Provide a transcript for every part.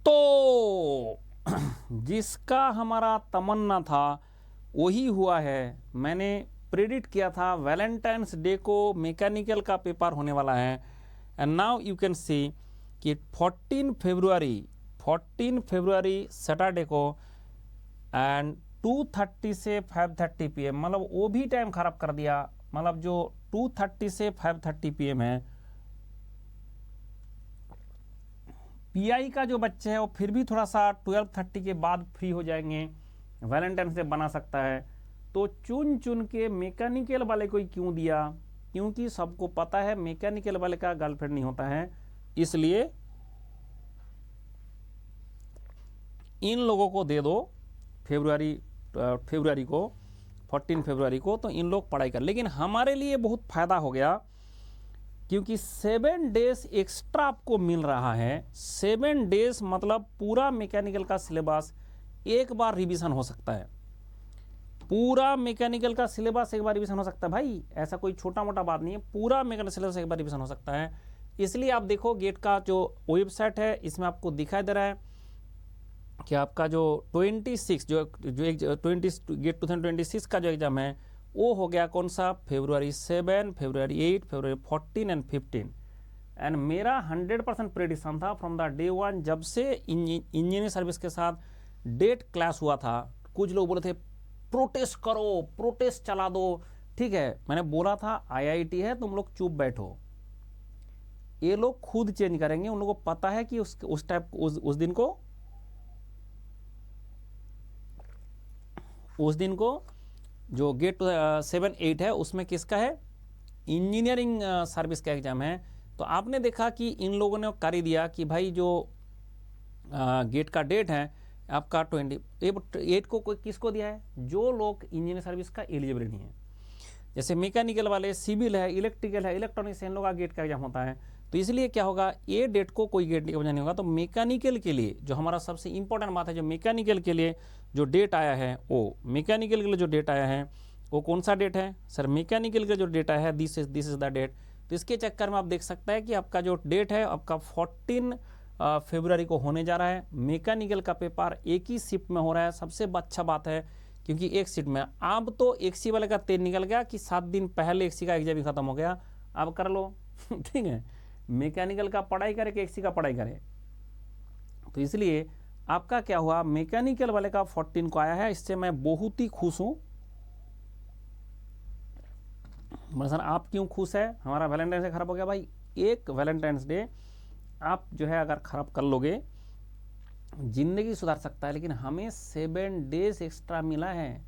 तो जिसका हमारा तमन्ना था वही हुआ है। मैंने प्रेडिक्ट किया था वैलेंटाइंस डे को मैकेनिकल का पेपर होने वाला है। And now you can see कि 14 फरवरी सैटरडे को एंड 2:30 से 5:30 PM, मतलब वो भी टाइम खराब कर दिया। मतलब जो 2:30 से 5:30 PM है, पीआई का जो बच्चे हैं वो फिर भी थोड़ा सा 12:30 के बाद फ्री हो जाएंगे, वैलेंटाइंस डे बना सकता है। तो चुन चुन के मैकेनिकल वाले को ही क्यों दिया? क्योंकि सबको पता है मैकेनिकल वाले का गर्लफ्रेंड नहीं होता है, इसलिए इन लोगों को दे दो फरवरी को 14 फरवरी को, तो इन लोग पढ़ाई कर। लेकिन हमारे लिए बहुत फ़ायदा हो गया क्योंकि 7 डेज एक्स्ट्रा आपको मिल रहा है। 7 डेज मतलब पूरा मैकेनिकल का सिलेबस एक बार रिवीजन हो सकता है। पूरा मैकेनिकल का सिलेबस एक बार रिवीजन हो सकता है भाई, ऐसा कोई छोटा मोटा बात नहीं है। पूरा मैकेनिकल सिलेबस एक बार रिवीजन हो सकता है। इसलिए आप देखो गेट का जो वेबसाइट है इसमें आपको दिखाई दे रहा है कि आपका जो 26 जो गेट 2026 का जो एग्जाम है वो हो गया कौन सा, फरवरी 7, फरवरी 8, फरवरी 14 एंड 15। एंड मेरा 100% प्रेडिक्शन था फ्रॉम द डे 1, जब से इंजीनियरिंग सर्विस के साथ डेट क्लास हुआ था। कुछ लोग बोले थे प्रोटेस्ट करो, प्रोटेस्ट चला दो, ठीक है। मैंने बोला था आईआईटी है, तुम लोग चुप बैठो, ये लोग खुद चेंज करेंगे। उन लोगों को पता है कि उस टाइप उस दिन को जो गेट 7-8 है उसमें किसका है, इंजीनियरिंग सर्विस का एग्जाम है। तो आपने देखा कि इन लोगों ने कर ही दिया कि भाई जो गेट का डेट है आपका 28 को किसको दिया है, जो लोग इंजीनियरिंग सर्विस का एलिजिबल नहीं है। जैसे मैकेनिकल वाले, सिविल है, इलेक्ट्रिकल है, इलेक्ट्रॉनिक्स है, इन लोगों का गेट का एग्जाम होता है। तो इसलिए क्या होगा, ये डेट को कोई गेट की वजह नहीं होगा। तो मैकेनिकल के लिए जो हमारा सबसे इंपॉर्टेंट बात है, जो मैकेनिकल के लिए जो डेट आया है, वो मैकेनिकल के लिए जो डेट आया है वो कौन सा डेट है सर, मैकेनिकल का जो डेट आया है दिस इज द डेट। तो इसके चक्कर में आप देख सकते हैं कि आपका जो डेट है आपका 14 फरवरी को होने जा रहा है। मैकेनिकल का पेपर एक ही शिफ्ट में हो रहा है, सबसे अच्छा बात है क्योंकि एक शिफ्ट में। अब तो एक सी वाले का तेल निकल गया कि 7 दिन पहले एक सी का एग्जाम ही खत्म हो गया, अब कर लो ठीक है। मैकेनिकल का पढ़ाई करे कि एक सी का पढ़ाई करे। तो इसलिए आपका क्या हुआ, मैकेनिकल वाले का 14 को आया है, इससे मैं बहुत ही खुश हूं। सर आप क्यों खुश है, हमारा वैलेंटाइंस डे खराब हो गया भाई। एक वैलेंटाइंस डे आप जो है अगर खराब कर लोगे जिंदगी सुधार सकता है। लेकिन हमें 7 डेज एक्स्ट्रा मिला है,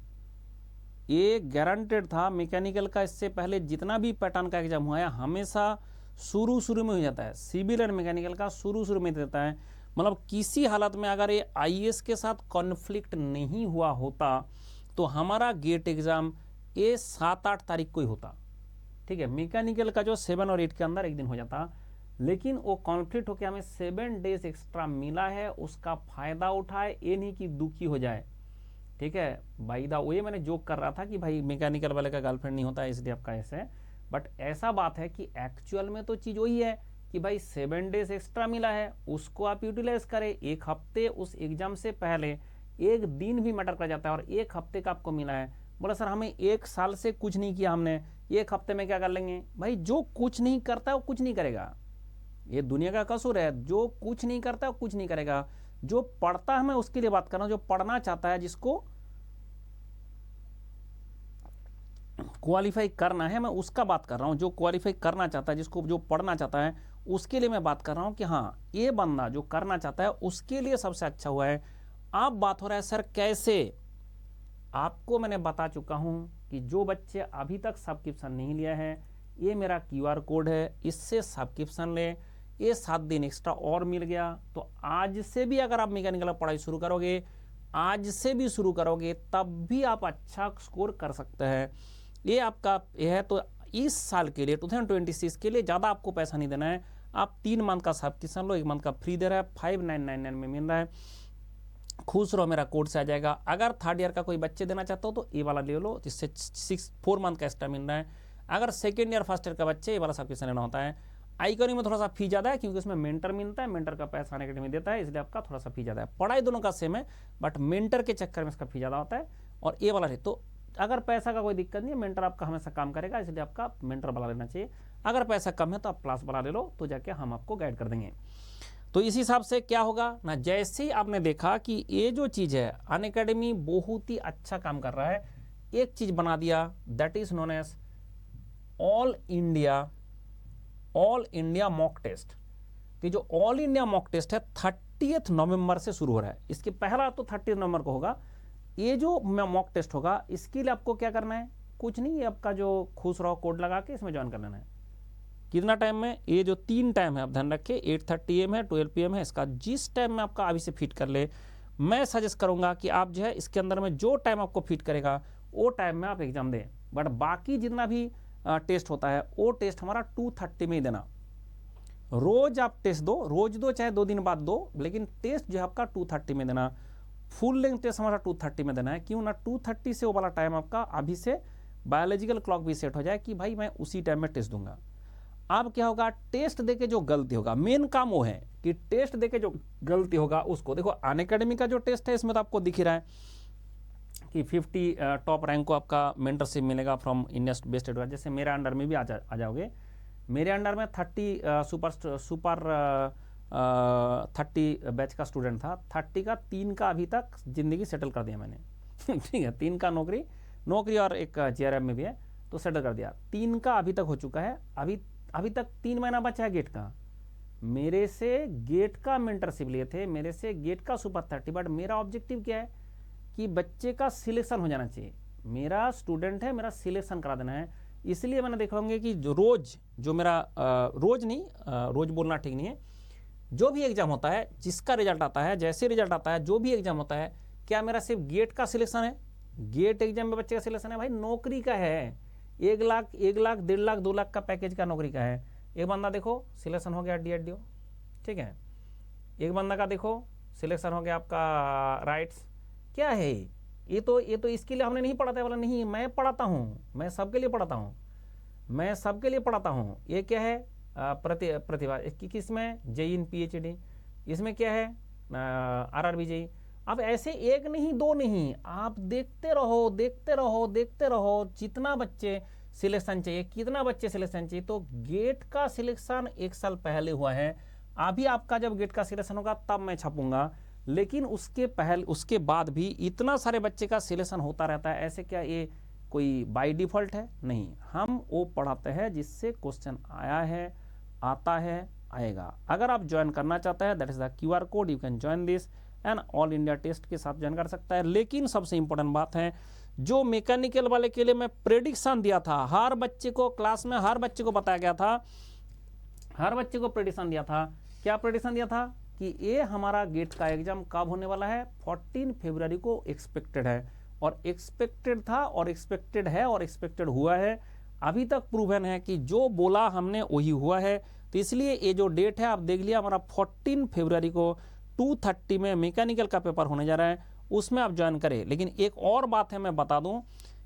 ये गारंटेड था। मैकेनिकल का इससे पहले जितना भी पैटर्न का एग्जाम हुआ है हमेशा शुरू में हो जाता है, सिविल एंड मैकेनिकल का शुरू में देता है। मतलब किसी हालत में अगर ये आईएएस के साथ कॉन्फ्लिक्ट नहीं हुआ होता तो हमारा गेट एग्जाम ये 7-8 तारीख को ही होता, ठीक है। मैकेनिकल का जो 7 और 8 के अंदर एक दिन हो जाता, लेकिन वो कॉन्फ्लिक्ट होकर हमें 7 डेज एक्स्ट्रा मिला है, उसका फायदा उठाए, ये नहीं कि दुखी हो जाए, ठीक है। बाय द वे मैंने जोक कर रहा था कि भाई मैकेनिकल वाले का गर्लफ्रेंड नहीं होता है इसलिए आपका ऐसे है, बट ऐसा बात है कि एक्चुअल में तो चीज़ वही है कि भाई 7 डेज एक्स्ट्रा मिला है, उसको आप यूटिलाइज करें। एक हफ्ते उस एग्जाम से पहले एक दिन भी मैटर कर जाता है, और एक हफ्ते का आपको मिला है। बोला सर हमें 1 साल से कुछ नहीं किया, हमने एक हफ्ते में क्या कर लेंगे। भाई जो कुछ नहीं करता है वो कुछ नहीं करेगा, ये दुनिया का कसूर है। जो कुछ नहीं करता है वो कुछ नहीं करेगा। जो पढ़ता है, मैं उसके लिए बात कर रहा हूं, जो पढ़ना चाहता है, जिसको क्वालिफाई करना है, मैं उसका बात कर रहा हूं। जो क्वालिफाई करना चाहता है, जिसको जो पढ़ना चाहता है, उसके लिए मैं बात कर रहा हूं कि हाँ ये बंदा जो करना चाहता है उसके लिए सबसे अच्छा हुआ है। अब बात हो रहा है सर कैसे, आपको मैंने बता चुका हूं कि जो बच्चे अभी तक सब्सक्रिप्शन नहीं लिया है, ये मेरा QR कोड है, इससे सब्सक्रिप्शन ले, ये 7 दिन एक्स्ट्रा और मिल गया। तो आज से भी अगर आप मैकेनिकल पढ़ाई शुरू करोगे, आज से भी शुरू करोगे, तब भी आप अच्छा स्कोर कर सकते हैं। ये आपका ये है। तो इस साल के लिए 2026 के लिए ज़्यादा आपको पैसा नहीं देना है। आप 3 मंथ का सब्सक्रिप्शन लो, 1 मंथ का फ्री दे रहा है, 5999 में मिल रहा है। खुश रहो, मेरा कोड से आ जाएगा। अगर 3rd ईयर का कोई बच्चे देना चाहते हो तो ये वाला ले लो, जिससे 4 मंथ का एक्स्ट्रा मिल रहा है। अगर 2nd ईयर 1st ईयर का बच्चे, ये वाला सब्सक्रिप्शन लेना होता है। iCarry में थोड़ा सा फी ज़्यादा है क्योंकि उसमें मेंटर मिलता है, मेंटर का पैसा अनअकैडमी देता है, इसलिए आपका थोड़ा सा फी ज़्यादा है। पढ़ाई दोनों का सेम है, बट मेंटर के चक्कर में इसका फी ज़्यादा होता है। और ये वाला है, तो अगर पैसा का कोई दिक्कत नहीं है, मेंटर आपका हमेशा काम करेगा, इसलिए आपका मेंटर वाला लेना चाहिए। अगर पैसा कम है तो आप क्लास वाला ले लो, तो जाके हम आपको गाइड कर देंगे। तो इस हिसाब से क्या होगा ना, जैसे ही आपने देखा कि ये जो चीज़ है अनअकैडमी बहुत ही अच्छा काम कर रहा है, एक चीज़ बना दिया, that is known as all India mock test. तो जो ऑल इंडिया मॉक टेस्ट है 30 नवंबर से शुरू हो रहा है। इसके पहला तो 30 नवंबर को होगा। ये जो मॉक टेस्ट होगा इसके लिए आपको क्या करना है, कुछ नहीं, ये आपका जो खुश रहो कोड लगा के इसमें ज्वाइन कर लेना है। कितना टाइम में, ये जो 3 टाइम है आप ध्यान रखें, 8:30 AM है, 12 PM है, इसका जिस टाइम में आपका अभी से फिट कर ले, मैं सजेस्ट करूंगा कि आप जो है इसके अंदर में जो टाइम आपको फिट करेगा वो टाइम में आप एग्जाम दें। बट बाकी जितना भी टेस्ट होता है वो टेस्ट हमारा 2:30 में ही देना। रोज आप टेस्ट दो, रोज दो चाहे 2 दिन बाद दो, लेकिन टेस्ट जो है आपका 2:30 में देना। फुल लेंथ टेस्ट हमारा 2:30 में देना है। क्यों ना, 2:30 से वो वाला टाइम आपका अभी से बायोलॉजिकल क्लॉक भी सेट हो जाए कि भाई मैं उसी टाइम में टेस्ट दूंगा। अब क्या होगा, टेस्ट देके जो गलती होगा, मेन काम वो है कि टेस्ट देके जो गलती होगा उसको देखो। अनअकैडमी का जो टेस्ट है इसमें तो आपको दिख ही रहा है कि 50 टॉप रैंक को आपका मेंटरशिप मिलेगा फ्रॉम इंडिया बेस्ट एडवाइजर। जैसे मेरे अंडर में भी आ जाओगे, मेरे अंडर में 30 सुपर 30 बैच का स्टूडेंट था। 30 का 3 का अभी तक ज़िंदगी सेटल कर दिया मैंने ठीक है, 3 का नौकरी और एक JRF में भी है तो सेटल कर दिया। 3 का अभी तक हो चुका है। अभी तक 3 महीना बचा है गेट का। मेरे से गेट का मेंटरशिप लिए थे, मेरे से गेट का सुपर 30, बट मेरा ऑब्जेक्टिव क्या है कि बच्चे का सिलेक्शन हो जाना चाहिए। मेरा स्टूडेंट है, मेरा सिलेक्शन करा देना है। इसलिए मैंने देखा होंगे कि जो मेरा रोज बोलना ठीक नहीं है, जो भी एग्जाम होता है, जिसका रिजल्ट आता है, जैसे रिजल्ट आता है, जो भी एग्जाम होता है, क्या मेरा सिर्फ गेट का सिलेक्शन है? गेट एग्जाम में बच्चे का सिलेक्शन है? भाई नौकरी का है। 1 लाख, 1.5 लाख 2 लाख का पैकेज का नौकरी का है। एक बंदा देखो सिलेक्शन हो गया DRDO, ठीक है। एक बंदा का देखो सिलेक्शन हो गया आपका राइट्स। क्या है ये तो इसके लिए हमने नहीं पढ़ाता है। बोला नहीं, मैं पढ़ाता हूँ, मैं सबके लिए पढ़ाता हूँ, मैं सबके लिए पढ़ाता हूँ। ये क्या है, प्रतिभा किसमें, JEE PhD, इसमें क्या है RRB JEE। अब ऐसे 1 नहीं 2 नहीं, आप देखते रहो देखते रहो देखते रहो, जितना बच्चे सिलेक्शन चाहिए, कितना बच्चे सिलेक्शन चाहिए। तो गेट का सिलेक्शन 1 साल पहले हुआ है। अभी आपका जब गेट का सिलेक्शन होगा तब मैं छापूंगा, लेकिन उसके बाद भी इतना सारे बच्चे का सिलेक्शन होता रहता है। ऐसे क्या ये कोई बाय डिफॉल्ट है? नहीं, हम वो पढ़ाते हैं जिससे क्वेश्चन आया है, आता है, आएगा। अगर आप ज्वाइन करना चाहते हैं, that is the QR code, you can join this and all India test के साथ ज्वाइन कर सकता है। लेकिन सबसे इंपॉर्टेंट बात है, जो मैकेनिकल वाले के लिए मैं प्रेडिक्शन दिया था, हर बच्चे को क्लास में हर बच्चे को बताया गया था, हर बच्चे को प्रेडिक्शन दिया था। क्या प्रेडिक्शन दिया था कि ये हमारा गेट का एग्जाम कब होने वाला है? 14 फरवरी को एक्सपेक्टेड है। और एक्सपेक्टेड था और एक्सपेक्टेड है और एक्सपेक्टेड हुआ है। अभी तक प्रूवन है कि जो बोला हमने वही हुआ है। तो इसलिए ये जो डेट है आप देख लिया, हमारा 14 फरवरी को 2:30 में मैकेनिकल का पेपर होने जा रहा है, उसमें आप ज्वाइन करें। लेकिन एक और बात है, मैं बता दूं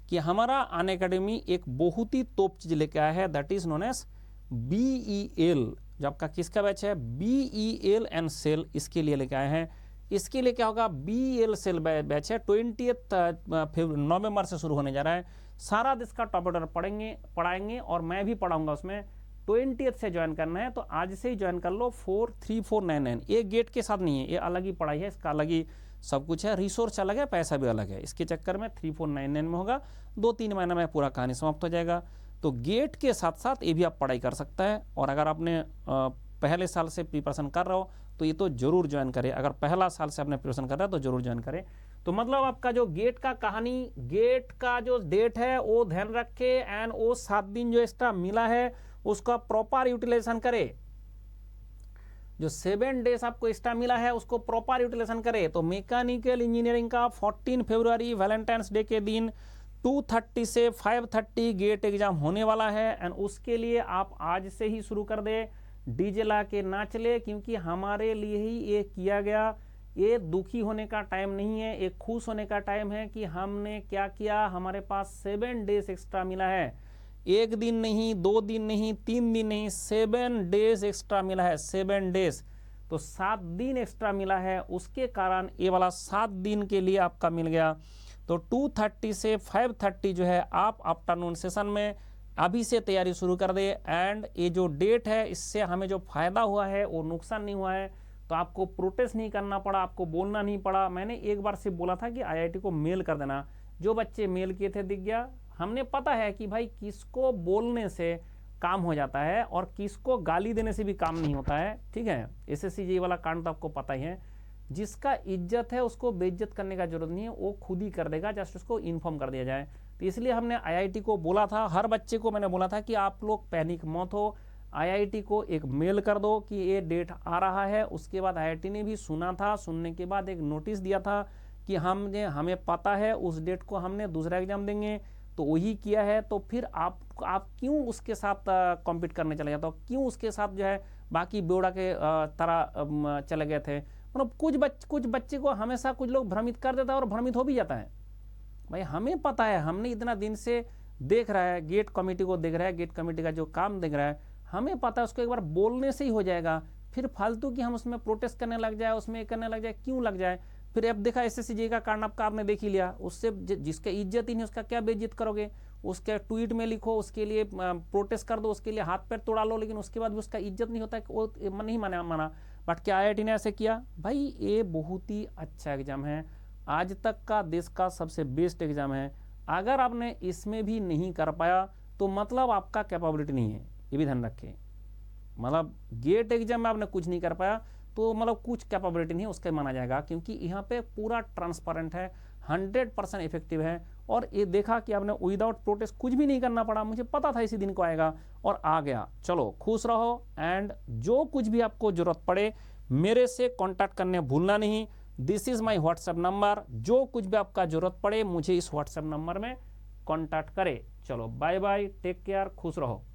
कि हमारा अनअकैडमी एक बहुत ही टॉप चीज लेके आया है, that is known as BEL। जो आपका किसका बैच है? BEL एंड सेल, इसके लिए लेके आए हैं। इसके लिए क्या होगा, BEL सेल बैच है, 20 नवंबर से शुरू होने जा रहा है। सारा देश का टॉप ऑर्डर पढ़ाएंगे और मैं भी पढ़ाऊंगा उसमें। 20 से ज्वाइन करना है तो आज से ही ज्वाइन कर लो। 43499, ये गेट के साथ नहीं है, ये अलग ही पढ़ाई है, इसका अलग ही सब कुछ है, रिसोर्स अलग है, पैसा भी अलग है। इसके चक्कर में 3499 में होगा, 2-3 महीना में पूरा कहानी समाप्त हो जाएगा। तो गेट के साथ साथ ये भी आप पढ़ाई कर सकता है। और अगर आपने पहले साल से प्रिपरेशन कर रहे हो तो ये तो जरूर ज्वाइन करें। अगर पहला साल से आपने प्रिपरेशन कर रहा है तो जरूर ज्वाइन करें। तो मतलब आपका जो गेट का कहानी, गेट का जो डेट है वो ध्यान रखे, एंड वो 7 दिन जो एक्स्ट्रा मिला है उसका प्रॉपर यूटिलाइजेशन करे। जो 7 डेज आपको एक्स्ट्रा मिला है उसको प्रॉपर यूटिलाइजेशन करे। तो मैकेनिकल इंजीनियरिंग का 14 फरवरी वैलेंटाइंस डे के दिन 2:30 से 5:30 गेट एग्जाम होने वाला है। एंड उसके लिए आप आज से ही शुरू कर दे, डीजे ला के नाच ले, क्योंकि हमारे लिए ही ये किया गया। ये दुखी होने का टाइम नहीं है, ये खुश होने का टाइम है कि हमने क्या किया, हमारे पास 7 डेज एक्स्ट्रा मिला है। 1 दिन नहीं, 2 दिन नहीं, 3 दिन नहीं, 7 डेज एक्स्ट्रा मिला है, 7 डेज, तो 7 दिन एक्स्ट्रा मिला है, उसके कारण ये वाला 7 दिन के लिए आपका मिल गया। तो 2:30 से 5:30 जो है आप आफ्टरनून सेशन में अभी से तैयारी शुरू कर दे। एंड ये जो डेट है इससे हमें जो फायदा हुआ है वो नुकसान नहीं हुआ है, तो आपको प्रोटेस्ट नहीं करना पड़ा, आपको बोलना नहीं पड़ा। मैंने एक बार से बोला था कि IIT को मेल कर देना, जो बच्चे मेल किए थे दिख गया। हमने पता है कि भाई किसको बोलने से काम हो जाता है और किसको गाली देने से भी काम नहीं होता है, ठीक है। SSCG वाला कांड तो आपको पता ही है, जिसका इज्जत है उसको बेइज्जत करने का जरूरत नहीं है, वो खुद ही कर देगा, जस्ट उसको इन्फॉर्म कर दिया जाए। तो इसलिए हमने IIT को बोला था, हर बच्चे को मैंने बोला था कि आप लोग पैनिक मत हो, IIT को एक मेल कर दो कि ये डेट आ रहा है। उसके बाद IIT ने भी सुना था, सुनने के बाद एक नोटिस दिया था कि हमें पता है उस डेट को हमने दूसरा एग्जाम देंगे, तो वही किया है। तो फिर आप क्यों उसके साथ कॉम्पीट करने चले जाते हो, क्यों उसके साथ जो है बाकी बेवड़ा के तरह चले गए थे। मतलब कुछ बच्चे को हमेशा कुछ लोग भ्रमित कर देता है और भ्रमित हो भी जाता है। भाई हमें पता है, हमने इतना दिन से देख रहा है, गेट कमेटी को देख रहा है, गेट कमेटी का जो काम देख रहा है, हमें पता है उसको एक बार बोलने से ही हो जाएगा। फिर फालतू की हम उसमें प्रोटेस्ट करने लग जाए, उसमें करने लग जाए, क्यों लग जाए। फिर अब देखा SSCG का कांड आपने देख ही लिया, उससे जिसका इज्जत ही नहीं उसका क्या बेइज्जत करोगे। उसके ट्वीट में लिखो, उसके लिए प्रोटेस्ट कर दो, उसके लिए हाथ पैर तोड़ा लो, लेकिन उसके बाद भी उसका इज्जत नहीं होता है, वो नहीं माना। बट क्या IIT ने ऐसे किया। भाई ये बहुत ही अच्छा एग्जाम है, आज तक का देश का सबसे बेस्ट एग्जाम है। अगर आपने इसमें भी नहीं कर पाया तो मतलब आपका कैपेबिलिटी नहीं है, ये भी ध्यान रखें। मतलब गेट एग्जाम में आपने कुछ नहीं कर पाया तो मतलब कुछ कैपेबिलिटी नहीं उसका माना जाएगा, क्योंकि यहाँ पे पूरा ट्रांसपेरेंट है, 100% इफेक्टिव है। और ये देखा कि आपने विदाउट प्रोटेस्ट कुछ भी नहीं करना पड़ा, मुझे पता था इसी दिन को आएगा और आ गया। चलो खुश रहो, एंड जो कुछ भी आपको जरूरत पड़े मेरे से कांटेक्ट करने भूलना नहीं। This is my WhatsApp number, जो कुछ भी आपका जरूरत पड़े मुझे इस व्हाट्सएप नंबर में कांटेक्ट करे। चलो बाय बाय, टेक केयर, खुश रहो।